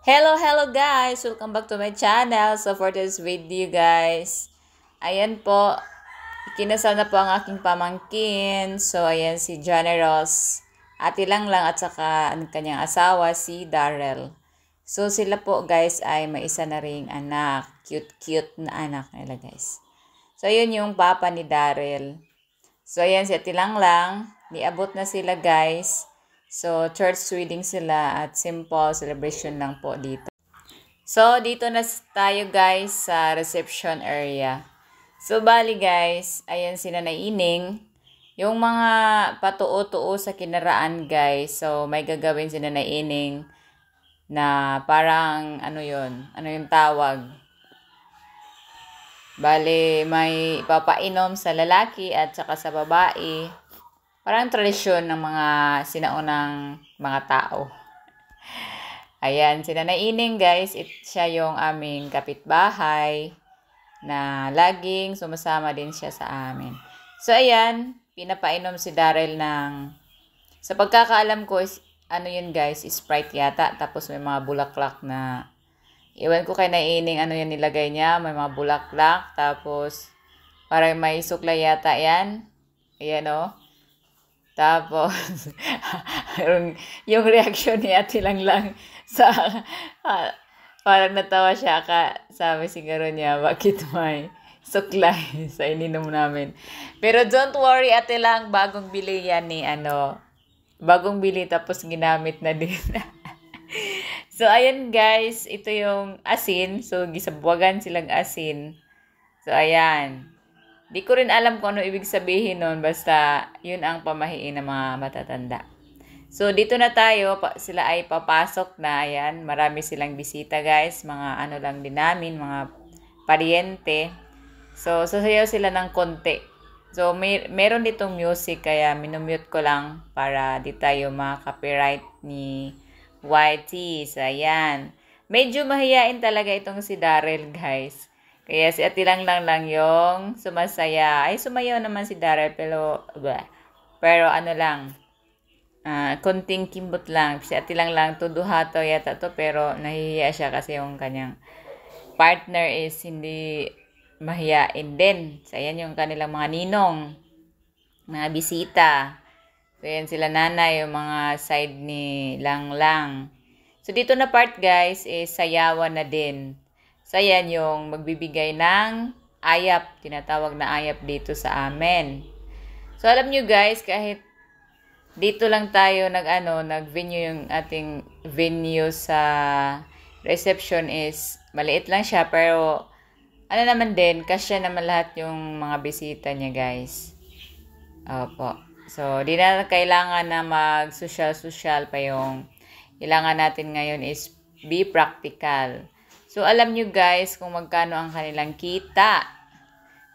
Hello guys! Welcome back to my channel. So for this video guys, ayan po, ikinasal na po ang aking pamangkin. So ayan si Generous, ate lang at saka ang kanyang asawa si Darrell. So sila po guys ay may isa na ring anak. Cute na anak nila guys. So yun yung papa ni Darrell. So ayan si ate lang, niabot na sila guys. So, church wedding sila at simple celebration lang po dito. So, dito na tayo guys sa reception area. So, bali guys, ayan si Nanay Ining. Yung mga patuo-tuo sa kinaraan guys. So, may gagawin si Nanay Ining na parang ano yung tawag. Bali, may papainom sa lalaki at saka sa babae. Parang tradisyon ng mga sinaunang mga tao. Ayan, si Nanay Ining guys, siya yung aming kapitbahay na laging sumasama din siya sa amin. So ayan, pinapainom si Darrell ng, sa pagkakaalam ko, ano yun guys, Sprite yata. Tapos may mga bulaklak na, iwan ko kay Nanay Ining ano yan nilagay niya. May mga bulaklak, tapos parang may suklay yata yan. Ayan o. Tapos, yung reaction ni ate lang sa, parang natawa siya, sabi siguro niya, bakit may suklay sa ininom namin. Pero don't worry ate lang, bagong bili yan ni bagong bili tapos ginamit na din. So, ayan guys, ito yung asin. So, gisabwagan silang asin. So, ayan. Di ko rin alam kung ano ibig sabihin nun. Basta, yun ang pamahiin ng mga matatanda. So, dito na tayo. Sila ay papasok na. Ayan. Marami silang bisita, guys. Mga ano lang din namin. Mga pariente. So, sasayaw sila ng konti. So, meron ditong music. Kaya, minumute ko lang para di tayo ma-copyright ni YT. So, ayan. Medyo mahiyain talaga itong si Darrell, guys. Kaya si ate lang yung sumasaya. Ay, sumayaw naman si Darrell, pero ano lang, konting kimbot lang. Si ate lang tuduhato yata to, pero nahihiya siya kasi yung kanyang partner is hindi mahiyain din. So, ayan yung kanilang mga ninong, mga bisita. So, ayan sila nanay, yung mga side ni Lang. So, dito na part guys, is sayawan na din. So, ayan yung magbibigay ng ayap. Tinatawag na ayap dito sa amin. So, alam nyo guys, kahit dito lang tayo nag-venue yung ating venue sa reception is maliit lang siya. Pero, ano naman din, kasya naman lahat yung mga bisita niya guys. Opo. So, di na kailangan na mag-social pa yung kailangan natin ngayon is be practical. So, alam nyo guys kung magkano ang kanilang kita.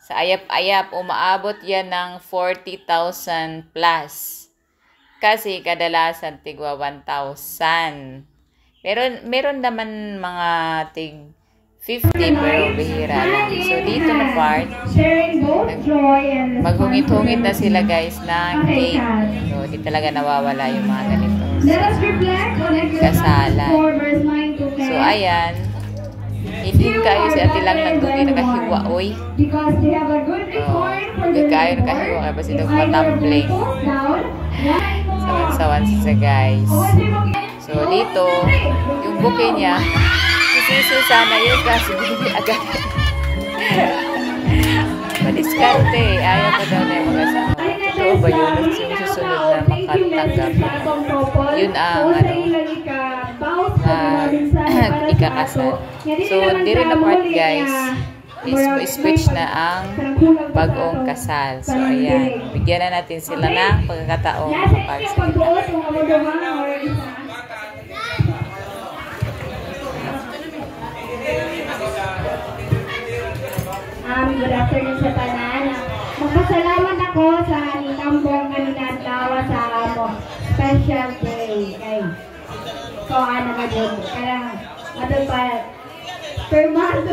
Sa ayap-ayap, umaabot yan ng 40,000 plus. Kasi kadalasan tigwa 1,000. Pero meron naman mga tig 50 pero bihira lang. So, dito na part, maghungit-hungit na sila guys ng cake. So, di talaga nawawala yung mga ganito. Kasalan. So, ayan. Hindi kayo si ate lang nagdugi nakahiwa, oy. Hindi kayo nakahiwa, kaya ba sila matambling. Sawan-sawan siya guys. So, dito, yung bouquet niya, sisiso sana yun kasi hindi agad. Madiskarte, ayaw pa daw na yung mga sama. Totoo ba yun? Yung susunod na makatanggap. Yun ang, ikakasal. So, dito na part guys, is speech na ang bagong kasal. So, ayan. Bigyan na natin sila ng pagkakataong makapagsalita. Good afternoon sa tanan. Magpasalamat ako sa nitambong kanilatawa sa special day. So, ano ka dun? Kaya, pa, permado.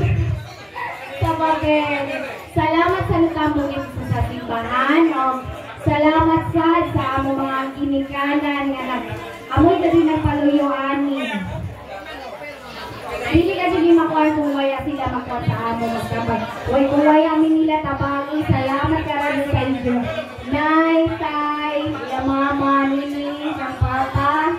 Kapag, salamat sa nitambong ito sa simbahan. Salamat sa among mga kinikanan nga amoy na din ang paluyuan. kuan kung waya sila magkuan sa amo magkabay. Way kung waya mi nila tabangi. Salamat karon sa inyo. Nay, tay, ya mama, nini, sang papa.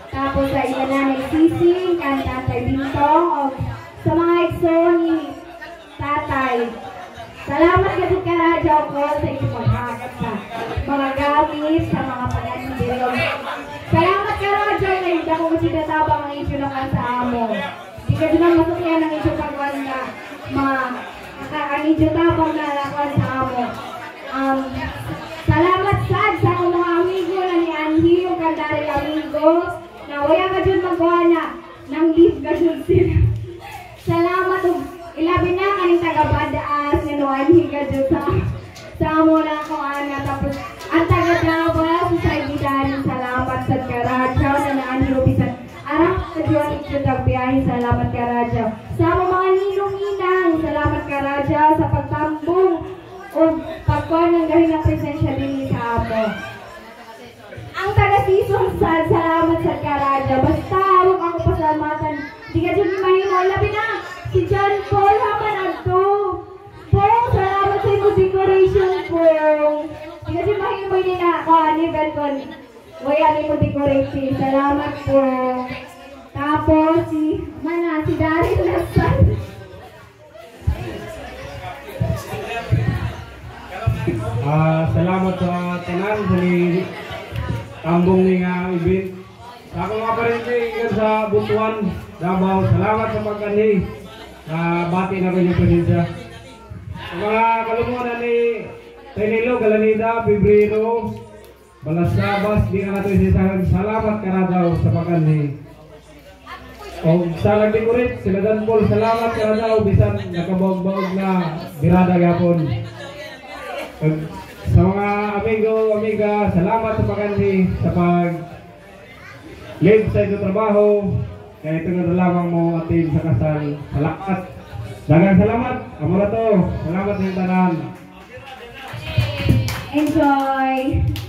Tapos sa iya nanay Sising, kan tatay Bintong, o sa mga igsoon ni tatay. Salamat kasi karadyo ko sa inyong maghagat sa mga gamit, sa mga pananibirong. Salamat karadyo na hindi ako masinatabang ang isyo naman sa amo. Hindi ka din ang masukyan ang isyo pagwan na ang isyo tabang na lakwan sa amo. Salamat sad sa akong mga amigo na ni Andy, yung kandari amigo, na wala ka dyan magawa na ng leave ka dyan sila. Salamat o ilabi na kaning taga-badaas nga Andy ka dyan sa amo na ako ana. Tapos ang taga-travel sa Gidan, salamat sa karadyaw na naanhi ubisan. Arang sa Diyon ito tagbiyahe, salamat karadyaw. Sa mga ninong-inang, salamat karadyaw sa pagtambong o pagkuhan ng galing na presensya din sa amo. Ang taga-season sa salamat sa karadya. Basta harap ako pasalamatan. Di ka dyan mahimo. Labi na, si John Paul haman agto. Pong, salamat sa imo decoration, Pong. Di ka dyan mahimo din na ako, anivel ko. Waya ni mo decoration. Salamat, Pong. Tapos, si Daryl Lasan. Salamat sa tanan sa ni tambong ni nga event. Sa akong mga parente ikan sa Butuan, Davao, salamat sa pagkanhi. Bati na kayo presensya. Sa mga kalumunan ni Tenilo, Galanida, Pebrero, Balasabas, di ka nato isisahan, salamat ka na daw sa pagkanhi. O sa Lagdikurit, sila Dan Paul, salamat ka na daw, bisan nakabawag-bawag na birada gapon. Sa mga amigo, amiga, salamat sa pagkanhi, sa pag-live sa ito trabaho. Kaya ito na lamang mo atin sa kasal. Salamat. Dagang salamat. Amo na to. Salamat sa tanan. Enjoy!